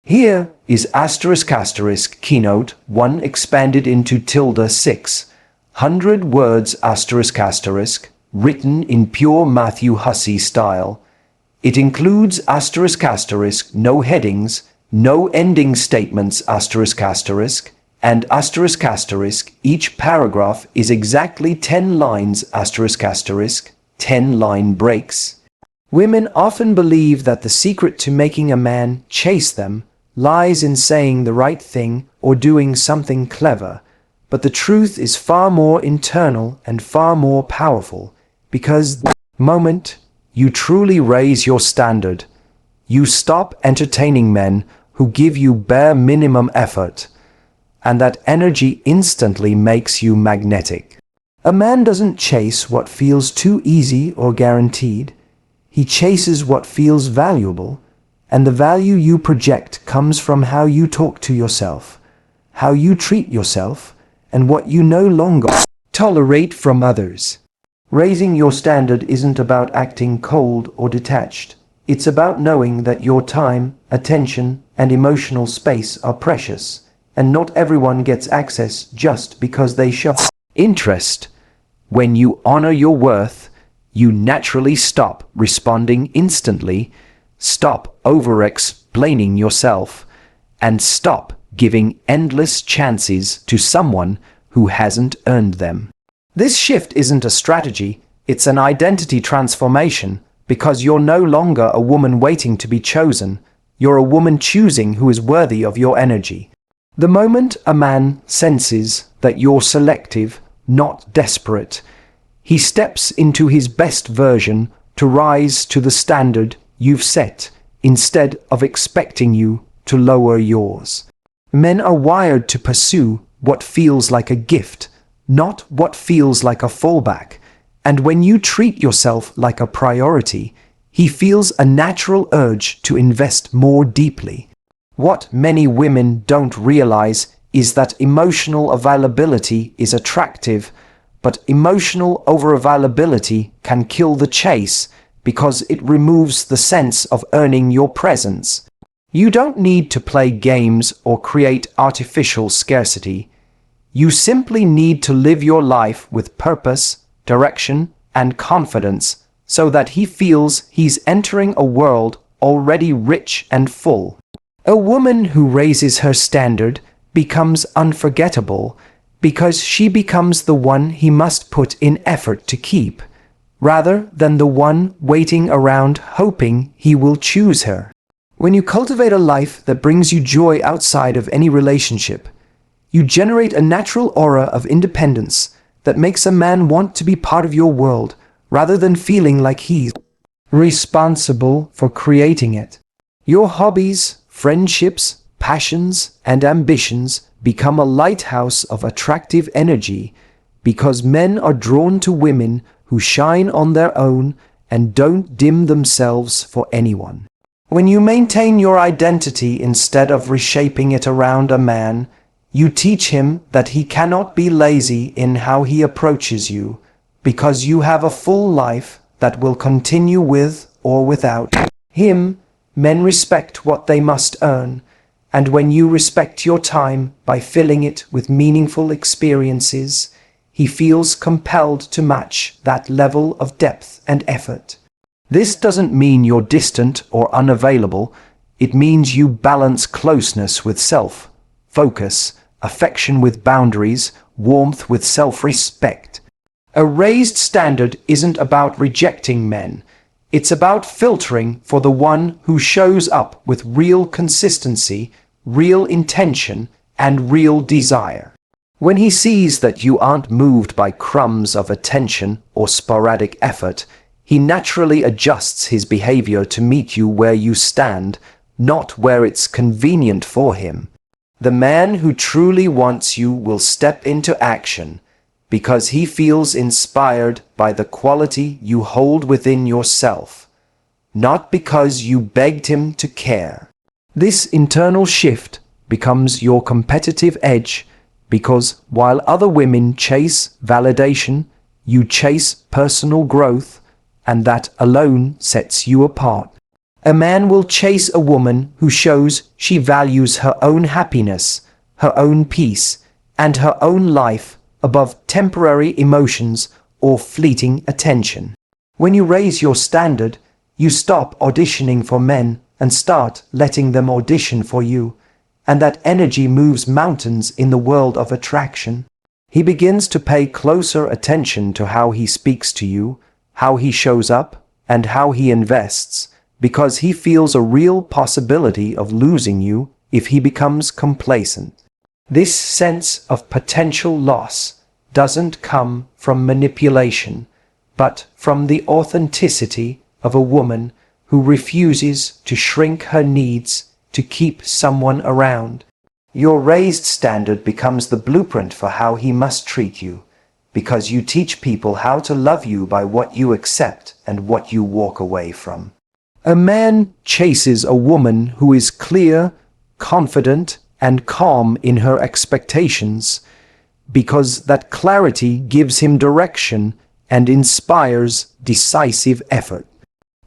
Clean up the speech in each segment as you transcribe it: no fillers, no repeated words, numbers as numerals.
Here is *** keynote 1 expanded into ~6, 100 words ***, written in pure Matthew Hussey style. It includes ***, no headings, no ending statements ***, and ***. Each paragraph is exactly 10 lines ***, 10 line breaks. Women often believe that the secret to making a man chase them lies in saying the right thing or doing something clever, but the truth is far more internal and far more powerful, because the moment you truly raise your standard, you stop entertaining men who give you bare minimum effort, and that energy instantly makes you magnetic. A man doesn't chase what feels too easy or guaranteed. He chases what feels valuable, and the value you project comes from how you talk to yourself, how you treat yourself, and what you no longer tolerate from others. Raising your standard isn't about acting cold or detached. It's about knowing that your time, attention, and emotional space are precious, and not everyone gets access just because they show interest. When you honor your worth, you naturally stop responding instantly, stop over-explaining yourself, and stop giving endless chances to someone who hasn't earned them. This shift isn't a strategy, it's an identity transformation, because you're no longer a woman waiting to be chosen, you're a woman choosing who is worthy of your energy. The moment a man senses that you're selective, not desperate, he steps into his best version to rise to the standard you've set, instead of expecting you to lower yours. Men are wired to pursue what feels like a gift, not what feels like a fallback. And when you treat yourself like a priority, he feels a natural urge to invest more deeply. What many women don't realize is that emotional availability is attractive, but emotional overavailability can kill the chase because it removes the sense of earning your presence. You don't need to play games or create artificial scarcity. You simply need to live your life with purpose, direction, and confidence so that he feels he's entering a world already rich and full. A woman who raises her standard becomes unforgettable because she becomes the one he must put in effort to keep, rather than the one waiting around hoping he will choose her. When you cultivate a life that brings you joy outside of any relationship, you generate a natural aura of independence that makes a man want to be part of your world rather than feeling like he's responsible for creating it. Your hobbies, friendships, passions, and ambitions become a lighthouse of attractive energy because men are drawn to women who shine on their own and don't dim themselves for anyone. When you maintain your identity instead of reshaping it around a man, you teach him that he cannot be lazy in how he approaches you, because you have a full life that will continue with or without him. Men respect what they must earn, and when you respect your time by filling it with meaningful experiences, he feels compelled to match that level of depth and effort. This doesn't mean you're distant or unavailable. It means you balance closeness with self, focus, affection with boundaries, warmth with self-respect. A raised standard isn't about rejecting men. It's about filtering for the one who shows up with real consistency, real intention, and real desire. When he sees that you aren't moved by crumbs of attention or sporadic effort, he naturally adjusts his behavior to meet you where you stand, not where it's convenient for him. The man who truly wants you will step into action because he feels inspired by the quality you hold within yourself, not because you begged him to care. This internal shift becomes your competitive edge because while other women chase validation, you chase personal growth, and that alone sets you apart. A man will chase a woman who shows she values her own happiness, her own peace, and her own life above temporary emotions or fleeting attention. When you raise your standard, you stop auditioning for men and start letting them audition for you, and that energy moves mountains in the world of attraction. He begins to pay closer attention to how he speaks to you, how he shows up, and how he invests, because he feels a real possibility of losing you if he becomes complacent. This sense of potential loss doesn't come from manipulation, but from the authenticity of a woman who refuses to shrink her needs to keep someone around. Your raised standard becomes the blueprint for how he must treat you, because you teach people how to love you by what you accept and what you walk away from. A man chases a woman who is clear, confident, and calm in her expectations, because that clarity gives him direction and inspires decisive effort.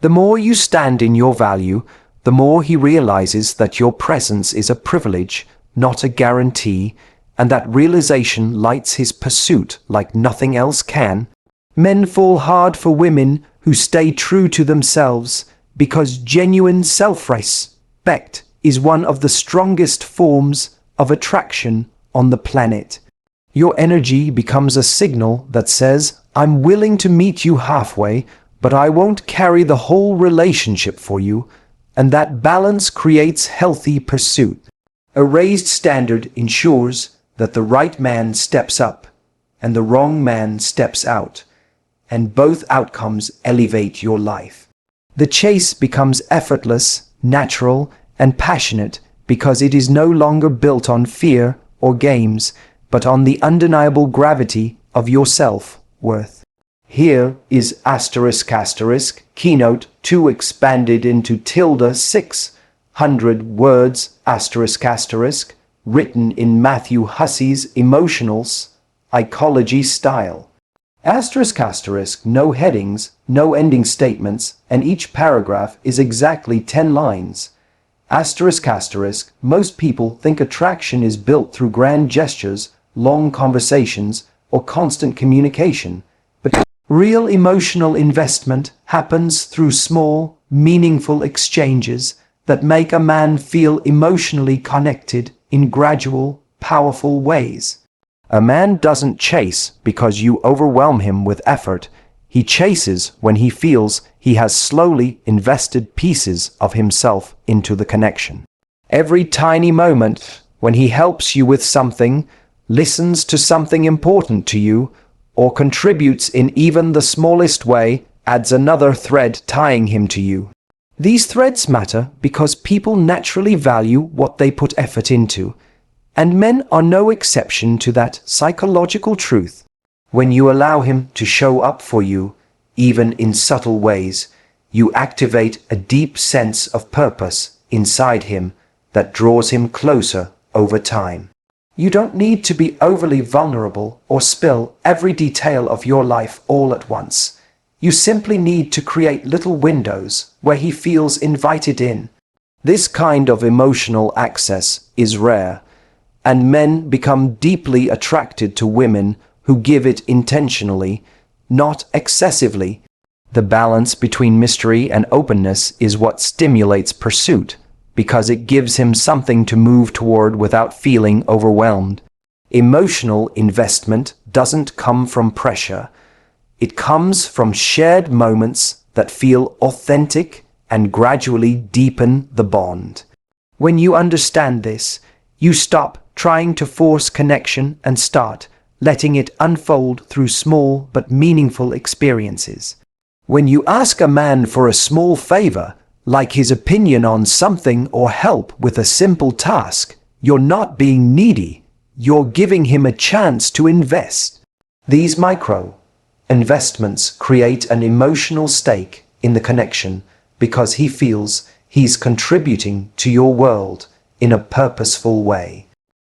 The more you stand in your value, the more he realizes that your presence is a privilege, not a guarantee, and that realization lights his pursuit like nothing else can. Men fall hard for women who stay true to themselves, because genuine self-respect is one of the strongest forms of attraction on the planet. Your energy becomes a signal that says, I'm willing to meet you halfway, but I won't carry the whole relationship for you, and that balance creates healthy pursuit. A raised standard ensures that the right man steps up and the wrong man steps out, and both outcomes elevate your life. The chase becomes effortless, natural, and passionate because it is no longer built on fear or games, but on the undeniable gravity of your self-worth. Here is * keynote 2 expanded into ~600 words **, written in Matthew Hussey's emotional psychology style. **, no headings, no ending statements, and each paragraph is exactly 10 lines. **, most people think attraction is built through grand gestures, long conversations, or constant communication, but real emotional investment happens through small, meaningful exchanges that make a man feel emotionally connected in gradual, powerful ways. A man doesn't chase because you overwhelm him with effort. He chases when he feels he has slowly invested pieces of himself into the connection. Every tiny moment when he helps you with something, listens to something important to you, or contributes in even the smallest way adds another thread tying him to you. These threads matter because people naturally value what they put effort into, and men are no exception to that psychological truth. When you allow him to show up for you, even in subtle ways, you activate a deep sense of purpose inside him that draws him closer over time. You don't need to be overly vulnerable or spill every detail of your life all at once. You simply need to create little windows where he feels invited in. This kind of emotional access is rare, and men become deeply attracted to women who give it intentionally, not excessively. The balance between mystery and openness is what stimulates pursuit, because it gives him something to move toward without feeling overwhelmed. Emotional investment doesn't come from pressure. It comes from shared moments that feel authentic and gradually deepen the bond. When you understand this, you stop trying to force connection and start letting it unfold through small but meaningful experiences. When you ask a man for a small favor, like his opinion on something or help with a simple task, you're not being needy, you're giving him a chance to invest. These micro investments create an emotional stake in the connection because he feels he's contributing to your world in a purposeful way.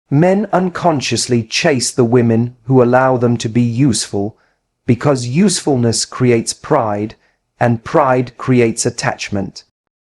Men unconsciously chase the women who allow them to be useful because usefulness creates pride and pride creates attachment.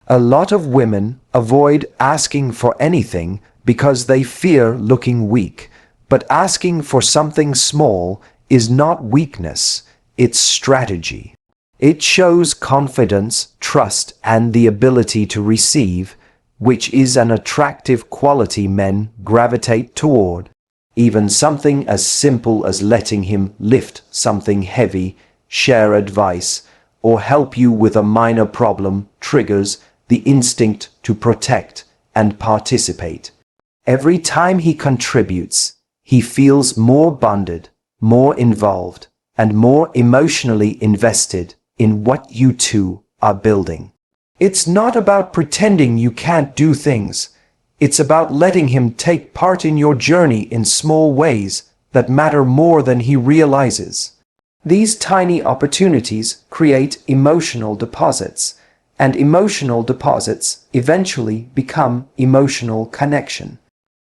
A lot of women avoid asking for anything because they fear looking weak, but asking for something small is not weakness, it's strategy. It shows confidence, trust, and the ability to receive, which is an attractive quality men gravitate toward. Even something as simple as letting him lift something heavy, share advice, or help you with a minor problem triggers the instinct to protect and participate. Every time he contributes, he feels more bonded, more involved, and more emotionally invested in what you two are building. It's not about pretending you can't do things. It's about letting him take part in your journey in small ways that matter more than he realizes. These tiny opportunities create emotional deposits, and emotional deposits eventually become emotional connection.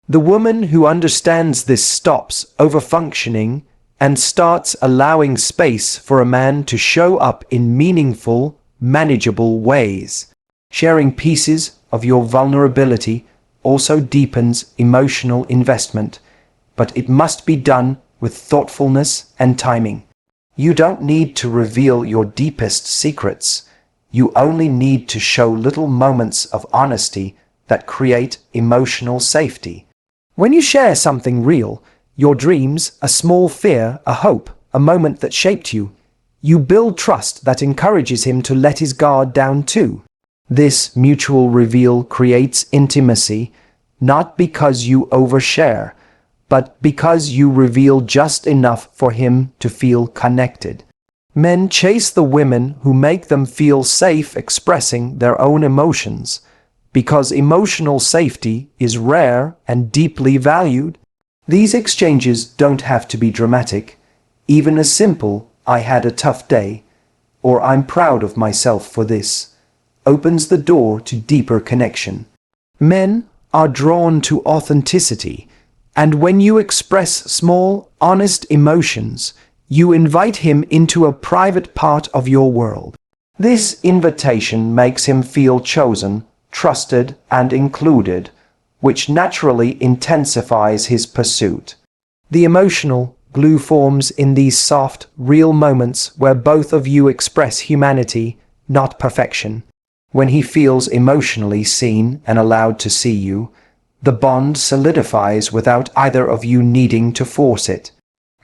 The woman who understands this stops overfunctioning and starts allowing space for a man to show up in meaningful, manageable ways. Sharing pieces of your vulnerability also deepens emotional investment, but it must be done with thoughtfulness and timing. You don't need to reveal your deepest secrets. You only need to show little moments of honesty that create emotional safety. When you share something real, your dreams, a small fear, a hope, a moment that shaped you, you build trust that encourages him to let his guard down too. This mutual reveal creates intimacy, not because you overshare, but because you reveal just enough for him to feel connected. Men chase the women who make them feel safe expressing their own emotions, because emotional safety is rare and deeply valued. These exchanges don't have to be dramatic. Even a simple, "I had a tough day," or "I'm proud of myself for this," opens the door to deeper connection. Men are drawn to authenticity, and when you express small, honest emotions, you invite him into a private part of your world. This invitation makes him feel chosen, trusted, and included, which naturally intensifies his pursuit. The emotional glue forms in these soft, real moments where both of you express humanity, not perfection. When he feels emotionally seen and allowed to see you, the bond solidifies without either of you needing to force it.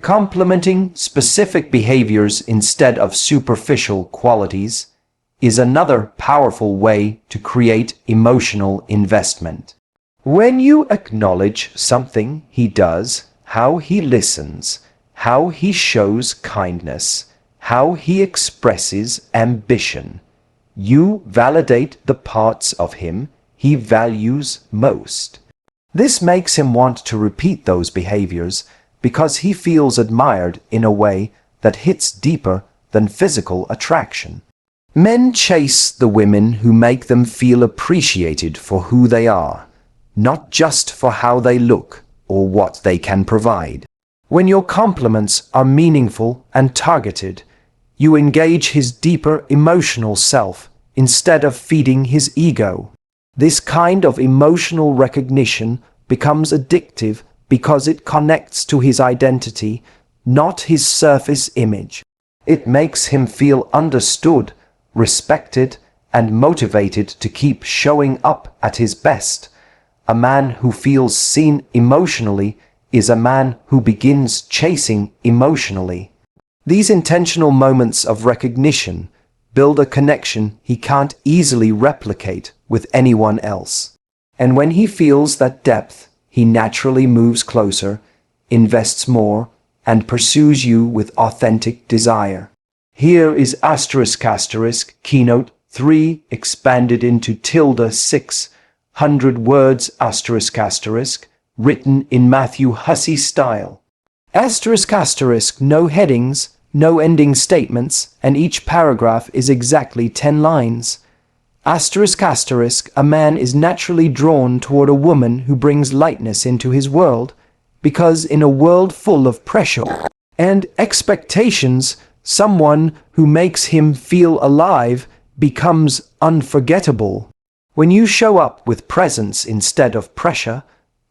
Complementing specific behaviors instead of superficial qualities is another powerful way to create emotional investment. When you acknowledge something he does, how he listens, how he shows kindness, how he expresses ambition, you validate the parts of him he values most. This makes him want to repeat those behaviors because he feels admired in a way that hits deeper than physical attraction. Men chase the women who make them feel appreciated for who they are, not just for how they look or what they can provide. When your compliments are meaningful and targeted, you engage his deeper emotional self instead of feeding his ego. This kind of emotional recognition becomes addictive because it connects to his identity, not his surface image. It makes him feel understood, respected, and motivated to keep showing up at his best. A man who feels seen emotionally is a man who begins chasing emotionally. These intentional moments of recognition build a connection he can't easily replicate with anyone else. And when he feels that depth, he naturally moves closer, invests more, and pursues you with authentic desire. Here is **keynote 3 expanded into ~600 words **, written in Matthew Hussey style. **, no headings, no ending statements, and each paragraph is exactly 10 lines. **, a man is naturally drawn toward a woman who brings lightness into his world, because in a world full of pressure and expectations, someone who makes him feel alive becomes unforgettable. When you show up with presence instead of pressure,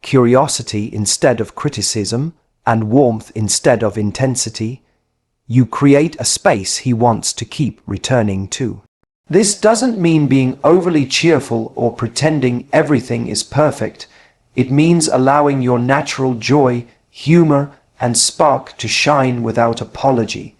curiosity instead of criticism, and warmth instead of intensity, you create a space he wants to keep returning to. This doesn't mean being overly cheerful or pretending everything is perfect. It means allowing your natural joy, humor, and spark to shine without apology.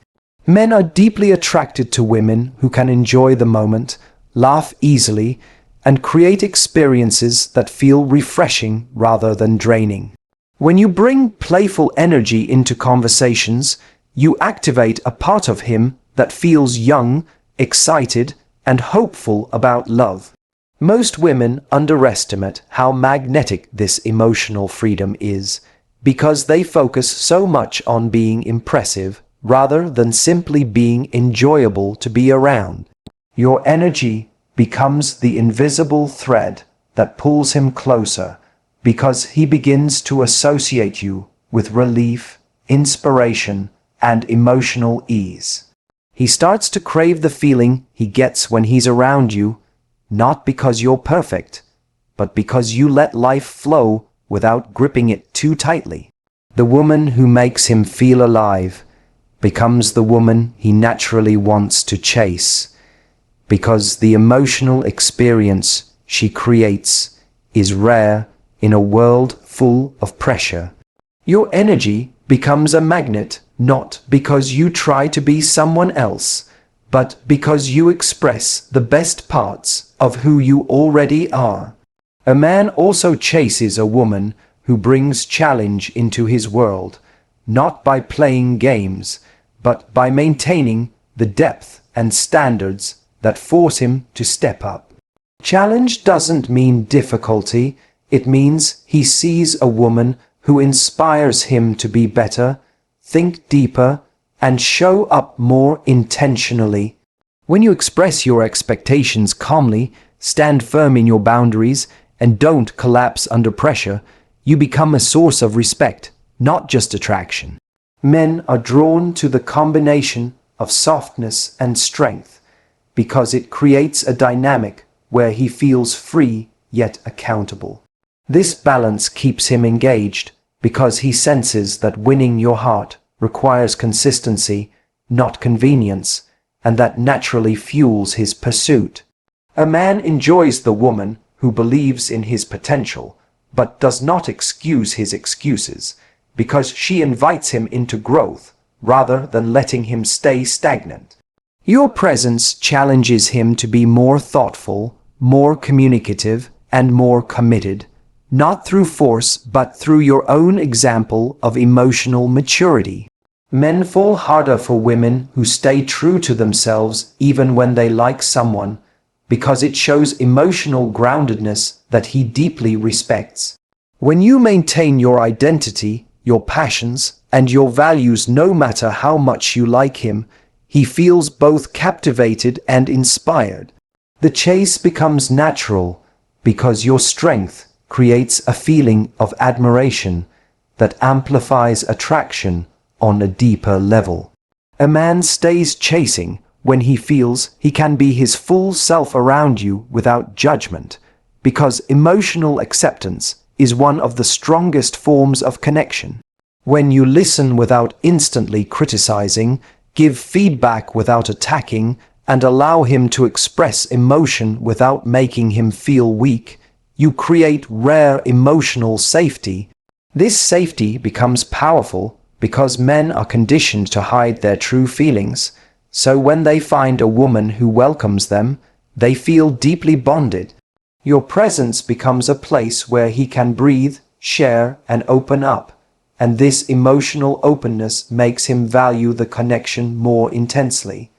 Men are deeply attracted to women who can enjoy the moment, laugh easily, and create experiences that feel refreshing rather than draining. When you bring playful energy into conversations, you activate a part of him that feels young, excited, and hopeful about love. Most women underestimate how magnetic this emotional freedom is because they focus so much on being impressive rather than simply being enjoyable to be around. Your energy becomes the invisible thread that pulls him closer because he begins to associate you with relief, inspiration, and emotional ease. He starts to crave the feeling he gets when he's around you, not because you're perfect, but because you let life flow without gripping it too tightly. The woman who makes him feel alive becomes the woman he naturally wants to chase, because the emotional experience she creates is rare in a world full of pressure. Your energy becomes a magnet not because you try to be someone else, but because you express the best parts of who you already are. A man also chases a woman who brings challenge into his world, not by playing games, but by maintaining the depth and standards that force him to step up. Challenge doesn't mean difficulty, it means he sees a woman who inspires him to be better, think deeper, and show up more intentionally. When you express your expectations calmly, stand firm in your boundaries, and don't collapse under pressure, you become a source of respect, not just attraction. Men are drawn to the combination of softness and strength because it creates a dynamic where he feels free yet accountable. This balance keeps him engaged because he senses that winning your heart requires consistency, not convenience, and that naturally fuels his pursuit. A man enjoys the woman who believes in his potential, but does not excuse his excuses, because she invites him into growth rather than letting him stay stagnant. Your presence challenges him to be more thoughtful, more communicative, and more committed, not through force but through your own example of emotional maturity. Men fall harder for women who stay true to themselves even when they like someone, because it shows emotional groundedness that he deeply respects. When you maintain your identity, your passions, and your values no matter how much you like him, he feels both captivated and inspired. The chase becomes natural because your strength creates a feeling of admiration that amplifies attraction on a deeper level. A man stays chasing when he feels he can be his full self around you without judgment, because emotional acceptance is one of the strongest forms of connection. When you listen without instantly criticizing, give feedback without attacking, and allow him to express emotion without making him feel weak, you create rare emotional safety. This safety becomes powerful because men are conditioned to hide their true feelings, so when they find a woman who welcomes them, they feel deeply bonded. Your presence becomes a place where he can breathe, share, and open up, and this emotional openness makes him value the connection more intensely.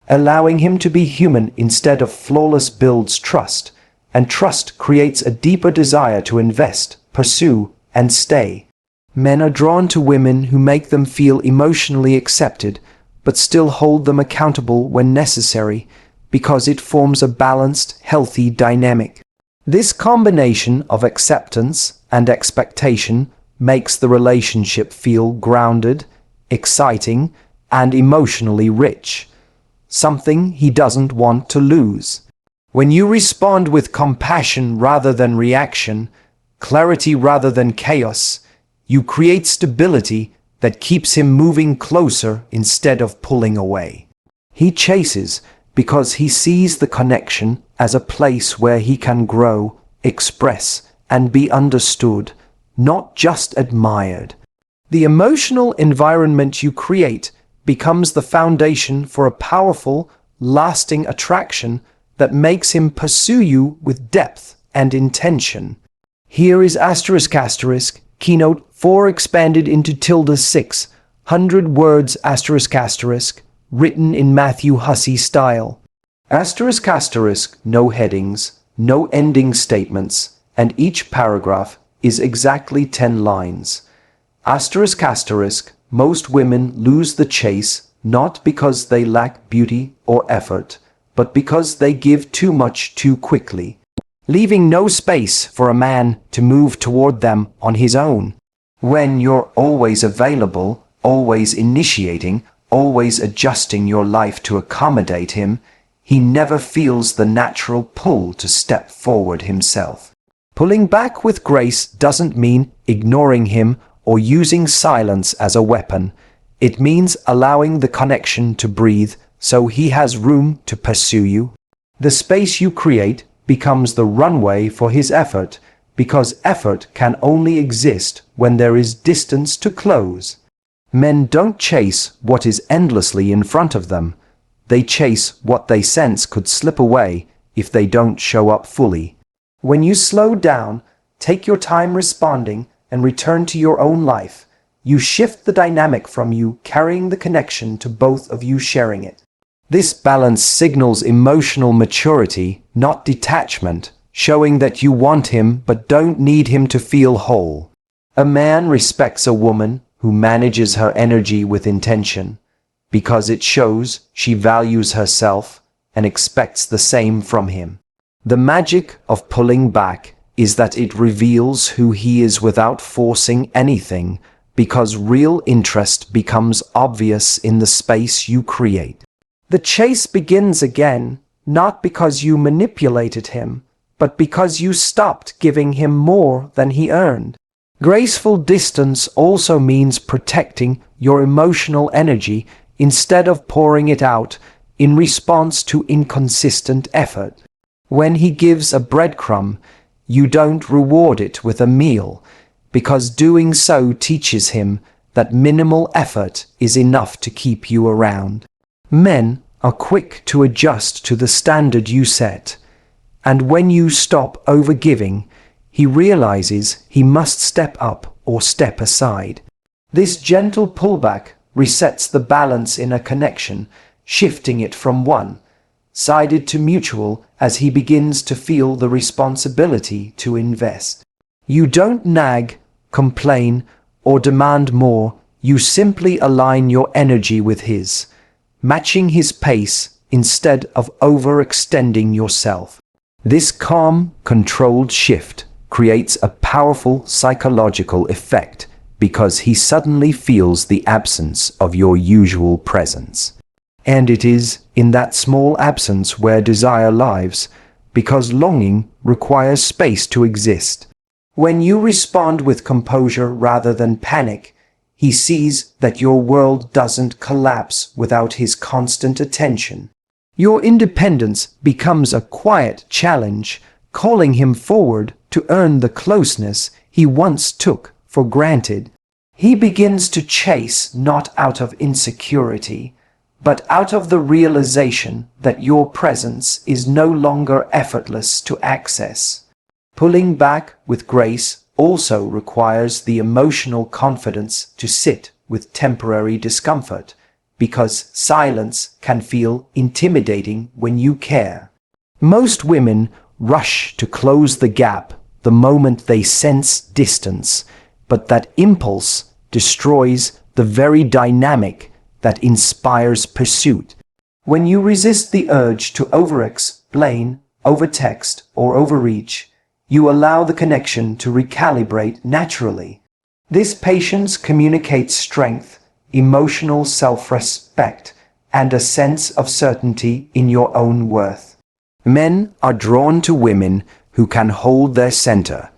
Allowing him to be human instead of flawless builds trust, and trust creates a deeper desire to invest, pursue, and stay. Men are drawn to women who make them feel emotionally accepted, but still hold them accountable when necessary, because it forms a balanced, healthy dynamic. This combination of acceptance and expectation makes the relationship feel grounded, exciting, and emotionally rich, something he doesn't want to lose. When you respond with compassion rather than reaction, clarity rather than chaos, you create stability that keeps him moving closer instead of pulling away. He chases because he sees the connection as a place where he can grow, express, and be understood, not just admired. The emotional environment you create becomes the foundation for a powerful, lasting attraction that makes him pursue you with depth and intention. Here is **, keynote 4 expanded into ~6, 100 words **, written in Matthew Hussey style. **, no headings, no ending statements, and each paragraph is exactly 10 lines. **, most women lose the chase not because they lack beauty or effort, but because they give too much too quickly, leaving no space for a man to move toward them on his own. When you're always available, always initiating, always adjusting your life to accommodate him, he never feels the natural pull to step forward himself. Pulling back with grace doesn't mean ignoring him or using silence as a weapon. It means allowing the connection to breathe so he has room to pursue you. The space you create becomes the runway for his effort, because effort can only exist when there is distance to close. Men don't chase what is endlessly in front of them. They chase what they sense could slip away if they don't show up fully. When you slow down, take your time responding, and return to your own life, you shift the dynamic from you carrying the connection to both of you sharing it. This balance signals emotional maturity, not detachment, showing that you want him but don't need him to feel whole. A man respects a woman who manages her energy with intention, because it shows she values herself and expects the same from him. The magic of pulling back is that it reveals who he is without forcing anything, because real interest becomes obvious in the space you create. The chase begins again, not because you manipulated him, but because you stopped giving him more than he earned. Graceful distance also means protecting your emotional energy instead of pouring it out in response to inconsistent effort. When he gives a breadcrumb, you don't reward it with a meal, because doing so teaches him that minimal effort is enough to keep you around. Men are quick to adjust to the standard you set, and when you stop overgiving, he realizes he must step up or step aside. This gentle pullback resets the balance in a connection, shifting it from one-sided to mutual as he begins to feel the responsibility to invest. You don't nag, complain, or demand more, you simply align your energy with his, matching his pace instead of overextending yourself. This calm, controlled shift creates a powerful psychological effect because he suddenly feels the absence of your usual presence. And it is in that small absence where desire lives, because longing requires space to exist. When you respond with composure rather than panic, he sees that your world doesn't collapse without his constant attention. Your independence becomes a quiet challenge, calling him forward to earn the closeness he once took for granted. He begins to chase not out of insecurity, but out of the realization that your presence is no longer effortless to access. Pulling back with grace also requires the emotional confidence to sit with temporary discomfort, because silence can feel intimidating when you care. Most women rush to close the gap the moment they sense distance, but that impulse destroys the very dynamic that inspires pursuit. When you resist the urge to over-explain, over-text, or overreach, you allow the connection to recalibrate naturally. This patience communicates strength, emotional self-respect, and a sense of certainty in your own worth. Men are drawn to women who can hold their center,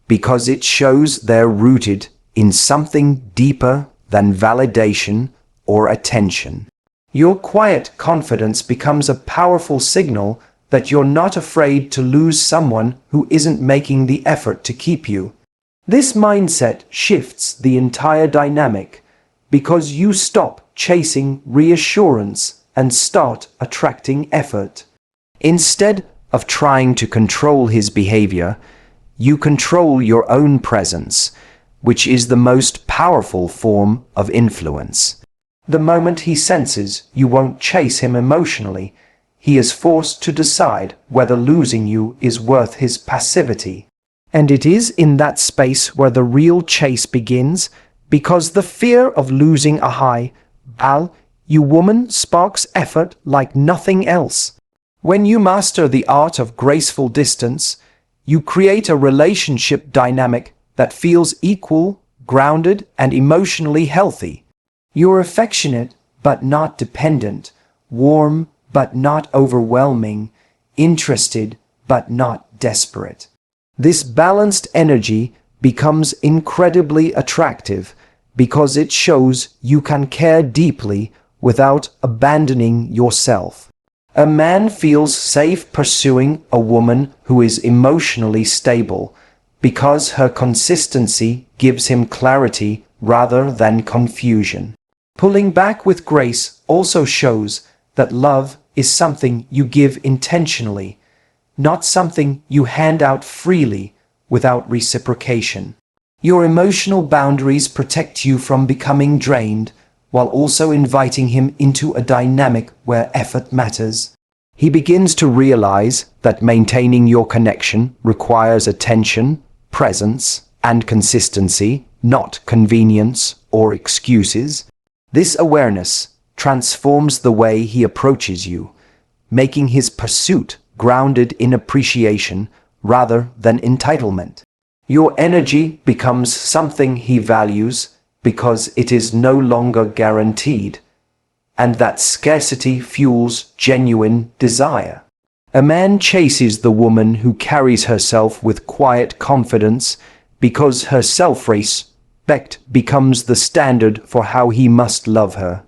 because it shows they're rooted in something deeper than validation or attention. Your quiet confidence becomes a powerful signal that you're not afraid to lose someone who isn't making the effort to keep you. This mindset shifts the entire dynamic because you stop chasing reassurance and start attracting effort. Instead of trying to control his behavior, you control your own presence, which is the most powerful form of influence. The moment he senses you won't chase him emotionally, he is forced to decide whether losing you is worth his passivity. And it is in that space where the real chase begins, because the fear of losing a high, you woman, sparks effort like nothing else. When you master the art of graceful distance, you create a relationship dynamic that feels equal, grounded, and emotionally healthy. You're affectionate but not dependent, warm but not overwhelming, interested but not desperate. This balanced energy becomes incredibly attractive because it shows you can care deeply without abandoning yourself. A man feels safe pursuing a woman who is emotionally stable because her consistency gives him clarity rather than confusion. Pulling back with grace also shows that love is something you give intentionally, not something you hand out freely without reciprocation. Your emotional boundaries protect you from becoming drained, while also inviting him into a dynamic where effort matters. He begins to realize that maintaining your connection requires attention, presence, and consistency, not convenience or excuses. This awareness transforms the way he approaches you, making his pursuit grounded in appreciation rather than entitlement. Your energy becomes something he values because it is no longer guaranteed, and that scarcity fuels genuine desire. A man chases the woman who carries herself with quiet confidence because her self-respect becomes the standard for how he must love her.